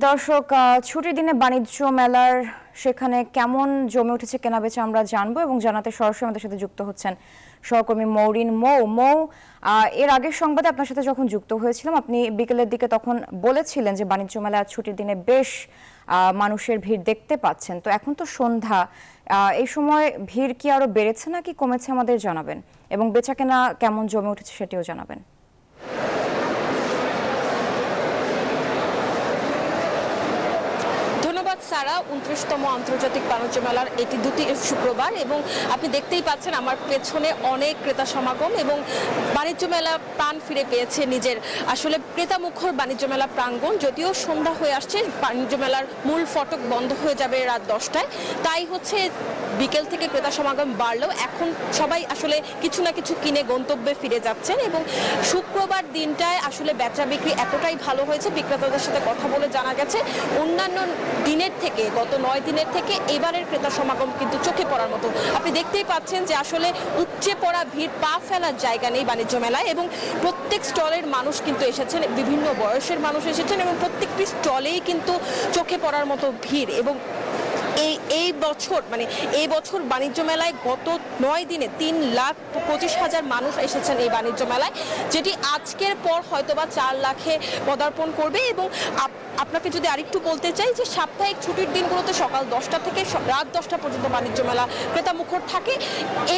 দর্শক, ছুটির দিনে বাণিজ্য মেলার সেখানে কেমন জমে উঠেছে কেনাবেচা আমরা জানবো এবং জানাতে সরাসরি আমাদের সাথে যুক্ত হচ্ছেন সহকর্মী মৌরিন মৌ। এর আগের সংবাদে আপনার সাথে যখন যুক্ত হয়েছিলাম আপনি বিকেলের দিকে তখন বলেছিলেন যে বাণিজ্য মেলা ছুটির দিনে বেশ মানুষের ভিড় দেখতে পাচ্ছেন। তো এখন তো সন্ধ্যা, এই সময় ভিড় কি আরো বেড়েছে নাকি কমেছে আমাদের জানাবেন, এবং বেচাকেনা কেমন জমে উঠেছে সেটিও জানাবেন। সারা 29তম আন্তর্জাতিক বাণিজ্য মেলার এটি দ্বিতীয় শুক্রবার এবং আপনি দেখতেই পাচ্ছেন আমার পেছনে অনেক ক্রেতা সমাগম এবং বাণিজ্য মেলা প্রাণ ফিরে পেয়েছে নিজের। আসলে ক্রেতামুখর বাণিজ্য মেলা প্রাঙ্গণ, যদিও সন্ধ্যা হয়ে আসছে, বাণিজ্য মেলার মূল ফটক বন্ধ হয়ে যাবে রাত 10টায়। তাই হচ্ছে বিকেল থেকে ক্রেতা সমাগম বাড়লেও এখন সবাই আসলে কিছু না কিছু কিনে গন্তব্যে ফিরে যাচ্ছেন এবং শুক্রবার দিনটায় আসলে বেচা বিক্রি এতটাই ভালো হয়েছে, বিক্রেতাদের সাথে কথা বলে জানা গেছে অন্যান্য দিনের থেকে, গত 9 দিনের থেকে এবারের ক্রেতা সমাগম কিন্তু চোখে পড়ার মতো। আপনি দেখতেই পাচ্ছেন যে আসলে উপচে পড়া ভিড়, পা ফেলার জায়গা নেই বাণিজ্য মেলায় এবং প্রত্যেক স্টলের মানুষ কিন্তু এসেছেন, বিভিন্ন বয়সের মানুষ এসেছেন এবং প্রত্যেকটি স্টলেই কিন্তু চোখে পড়ার মতো ভিড়। এবং এই বছর বাণিজ্য মেলায় গত 9 দিনে 3,25,000 মানুষ এসেছেন এই বাণিজ্য মেলায়, যেটি আজকের পর হয়তোবা 4 লাখে পদার্পণ করবে। এবং আপনাকে যদি আরেকটু বলতে চাই যে সাপ্তাহিক ছুটির দিনগুলোতে সকাল 10টা থেকে রাত 10টা পর্যন্ত বাণিজ্য মেলা ক্রেতা মুখর থাকে।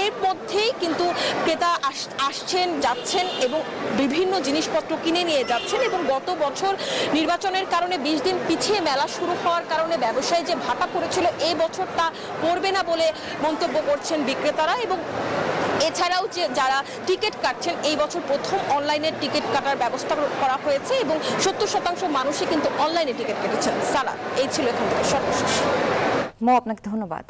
এর মধ্যেই কিন্তু ক্রেতা আসছেন, যাচ্ছেন এবং বিভিন্ন জিনিসপত্র কিনে নিয়ে যাচ্ছেন। এবং গত বছর নির্বাচনের কারণে 20 দিন পিছিয়ে মেলা শুরু হওয়ার কারণে ব্যবসায়ী যে ভাটা পড়েছিল, এই বছর তা পড়বে না বলে মন্তব্য করছেন বিক্রেতারা। এবং এছাড়াও যে যারা টিকিট কাটছেন, এই বছর প্রথম অনলাইনে টিকিট কাটার ব্যবস্থা করা হয়েছে এবং 70% মানুষই কিন্তু অনলাইনে টিকিট কেটেছেন। সারা, এই ছিল এখান থেকে সর্বশেষ। মো, আপনাকে ধন্যবাদ।